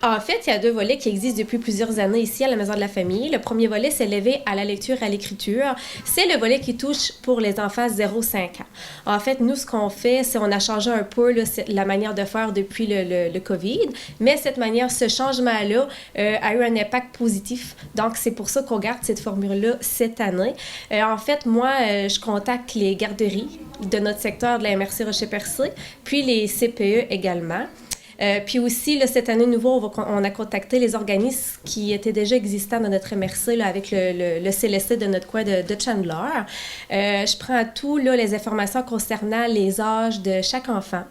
En fait, il y a deux volets qui existent depuis plusieurs années ici à la Maison de la Famille. Le premier volet, c'est l'éveil à la lecture et à l'écriture. C'est le volet qui touche pour les enfants 0-5 ans. En fait, nous, ce qu'on fait, c'est on a changé un peu là, la manière de faire depuis le COVID, mais cette manière, ce changement-là a eu un impact positif. Donc, c'est pour ça qu'on garde cette formule-là cette année. En fait, moi, je contacte les garderies de notre secteur de la MRC Rocher-Percé, puis les CPE également. Puis aussi, là, cette année, nouveau, on a contacté les organismes qui étaient déjà existants dans notre MRC là, avec le CLSC de notre coin de Chandler. Je prends tout, là, les informations concernant les âges de chaque enfant,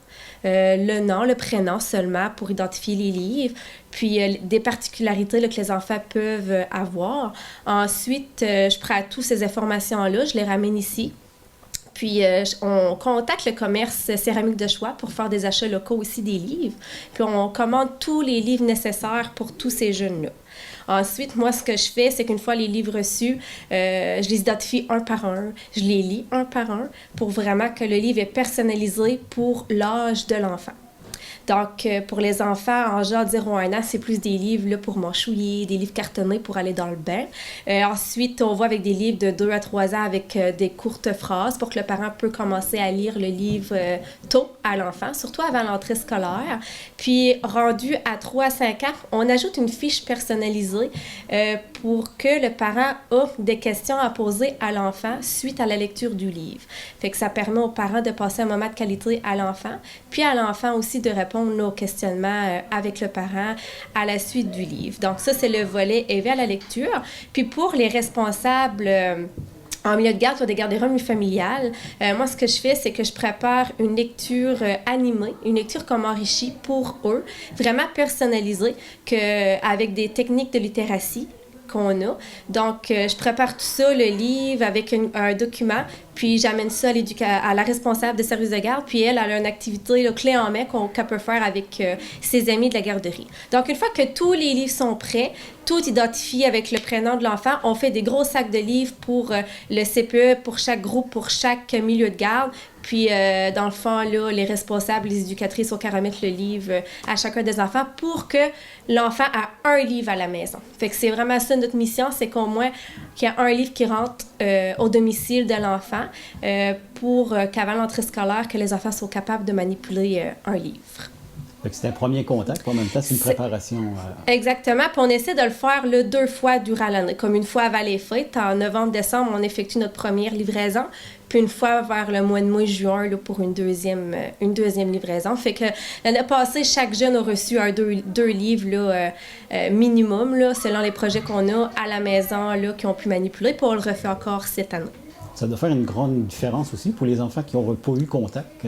le nom, le prénom seulement pour identifier les livres, puis des particularités là, que les enfants peuvent avoir. Ensuite, je prends toutes ces informations-là, je les ramène ici. Puis, on contacte le commerce céramique de choix pour faire des achats locaux aussi des livres. Puis, on commande tous les livres nécessaires pour tous ces jeunes-là. Ensuite, moi, ce que je fais, c'est qu'une fois les livres reçus, je les identifie un par un. Je les lis un par un pour vraiment que le livre est personnalisé pour l'âge de l'enfant. Donc, pour les enfants en genre 0 à 1 an, c'est plus des livres là, pour mâchouiller, des livres cartonnés pour aller dans le bain. Ensuite, on va avec des livres de 2 à 3 ans avec des courtes phrases pour que le parent peut commencer à lire le livre tôt à l'enfant, surtout avant l'entrée scolaire. Puis, rendu à 3 à 5 ans, on ajoute une fiche personnalisée pour que le parent ait des questions à poser à l'enfant suite à la lecture du livre. Fait que ça permet aux parents de passer un moment de qualité à l'enfant, puis à l'enfant aussi de répondre nos questionnements avec le parent à la suite du livre. Donc ça, c'est le volet éveil à la lecture. Puis pour les responsables en milieu de garde ou des garderies familiales, moi, ce que je fais, c'est que je prépare une lecture animée, une lecture comme enrichie pour eux, vraiment personnalisée, avec des techniques de littératie qu'on a. Donc, je prépare tout ça, le livre, avec un document, puis j'amène ça à la responsable de service de garde, puis elle a une activité là, clé en main qu'elle peut faire avec ses amis de la garderie. Donc, une fois que tous les livres sont prêts, tout identifié avec le prénom de l'enfant, on fait des gros sacs de livres pour le CPE, pour chaque groupe, pour chaque milieu de garde. Puis, dans le fond, là, les responsables, les éducatrices ont qu'à remettre le livre à chacun des enfants pour que l'enfant a un livre à la maison. Fait que c'est vraiment ça notre mission, c'est qu'au moins qu'il y a un livre qui rentre au domicile de l'enfant pour qu'avant l'entrée scolaire, que les enfants soient capables de manipuler un livre. Fait que c'est un premier contact, en même temps, c'est une préparation. Exactement, puis on essaie de le faire là, 2 fois durant l'année. Comme une fois avant les fêtes, en novembre-décembre, on effectue notre première livraison, puis une fois vers le mois de mai-juin là, pour une deuxième livraison. Fait que l'année passée, chaque jeune a reçu deux livres là, minimum, là, selon les projets qu'on a à la maison là, qui ont pu manipuler, puis on le refait encore cette année. Ça doit faire une grande différence aussi pour les enfants qui n'ont pas eu contact,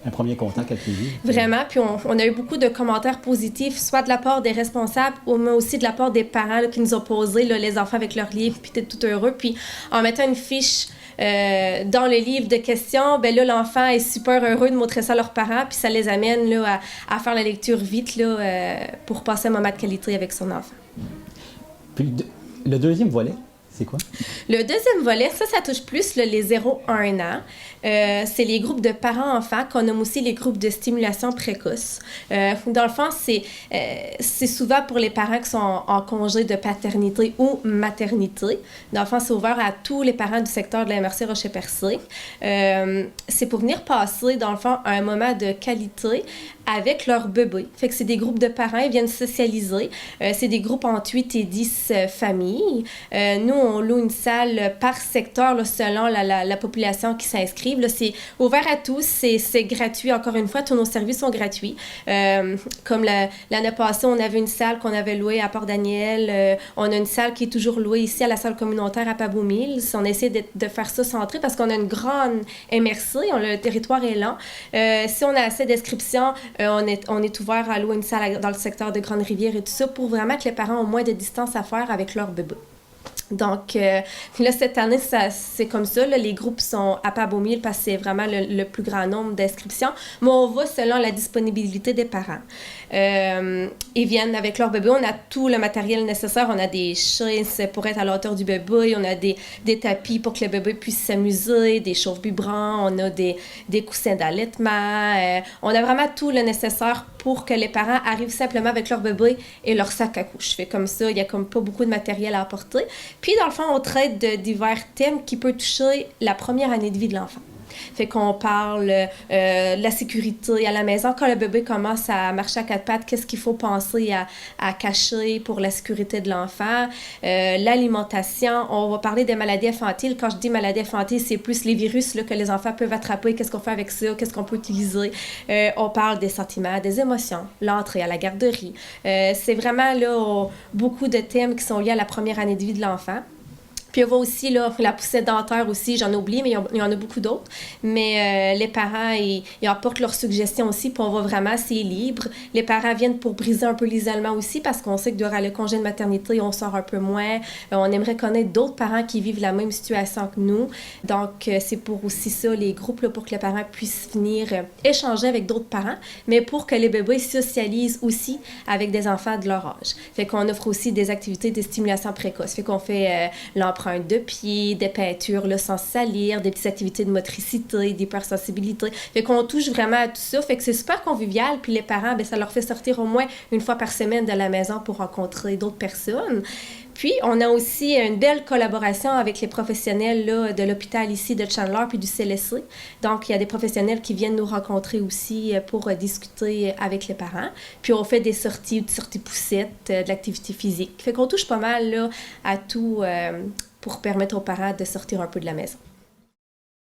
un premier contact avec les livres. Vraiment, puis on a eu beaucoup de commentaires positifs, soit de la part des responsables, mais aussi de la part des parents là, qui nous ont posé là, les enfants avec leurs livres, puis étaient tout heureux. Puis en mettant une fiche dans le livre de questions, ben là, l'enfant est super heureux de montrer ça à leurs parents, puis ça les amène là, à faire la lecture vite là, pour passer un moment de qualité avec son enfant. Puis le deuxième volet, c'est quoi? Le deuxième volet, ça touche plus là, les 0-1 an. C'est les groupes de parents-enfants qu'on nomme aussi les groupes de stimulation précoce. Dans le fond, c'est souvent pour les parents qui sont en congé de paternité ou maternité. Dans le fond, c'est ouvert à tous les parents du secteur de la MRC Rocher-Percé. C'est pour venir passer, dans le fond, un moment de qualité avec leur bébé. Fait que c'est des groupes de parents, ils viennent socialiser. C'est des groupes entre 8 et 10 familles. Nous, on loue une salle par secteur là, selon la population qui s'inscrit. Là, c'est ouvert à tous, c'est gratuit. Encore une fois, tous nos services sont gratuits. Comme l'année passée, on avait une salle qu'on avait louée à Port-Daniel. On a une salle qui est toujours louée ici à la salle communautaire à Pabot-Mills. On essaie de faire ça centré parce qu'on a une grande MRC. Le territoire est lent. Si on a assez d'inscriptions, on est ouvert à louer une salle dans le secteur de Grande-Rivière et tout ça pour vraiment que les parents aient moins de distance à faire avec leur bébé. Donc, là, cette année, c'est comme ça. Là, les groupes sont à Pabot-Mills parce que c'est vraiment le plus grand nombre d'inscriptions. Mais on va selon la disponibilité des parents. Ils viennent avec leur bébé. On a tout le matériel nécessaire. On a des chaises pour être à la hauteur du bébé. On a des tapis pour que le bébé puisse s'amuser, des chauffe-vibrants. On a des coussins d'allaitement. On a vraiment tout le nécessaire pour que les parents arrivent simplement avec leur bébé et leur sac à couche. Fait comme ça, il n'y a comme pas beaucoup de matériel à apporter. Puis, dans le fond, on traite de divers thèmes qui peuvent toucher la première année de vie de l'enfant. Fait qu'on parle de la sécurité à la maison. Quand le bébé commence à marcher à quatre pattes, qu'est-ce qu'il faut penser à cacher pour la sécurité de l'enfant? L'alimentation, on va parler des maladies infantiles. Quand je dis maladies infantiles, c'est plus les virus là, que les enfants peuvent attraper. Qu'est-ce qu'on fait avec ça? Qu'est-ce qu'on peut utiliser? On parle des sentiments, des émotions, l'entrée à la garderie. C'est vraiment là beaucoup de thèmes qui sont liés à la première année de vie de l'enfant. Puis on voit aussi là, la poussette dentaire aussi, j'en ai oublié, mais il y en a beaucoup d'autres. Mais les parents, ils apportent leurs suggestions aussi, puis on voit vraiment, c'est libre. Les parents viennent pour briser un peu l'isolement aussi, parce qu'on sait que durant le congé de maternité, on sort un peu moins. On aimerait connaître d'autres parents qui vivent la même situation que nous. Donc, c'est pour aussi ça, les groupes, là, pour que les parents puissent venir échanger avec d'autres parents, mais pour que les bébés socialisent aussi avec des enfants de leur âge. Fait qu'on offre aussi des activités de stimulation précoce. Fait qu'on fait l'empreinte de pied, des peintures là, sans salir, des petites activités de motricité, d'hypersensibilité. Fait qu'on touche vraiment à tout ça. Fait que c'est super convivial. Puis les parents, ça leur fait sortir au moins une fois par semaine de la maison pour rencontrer d'autres personnes. Puis, on a aussi une belle collaboration avec les professionnels là, de l'hôpital ici de Chandler puis du CLSC. Donc, il y a des professionnels qui viennent nous rencontrer aussi pour discuter avec les parents. Puis, on fait des sorties poussettes, de l'activité physique. Fait qu'on touche pas mal là, à tout pour permettre aux parents de sortir un peu de la maison.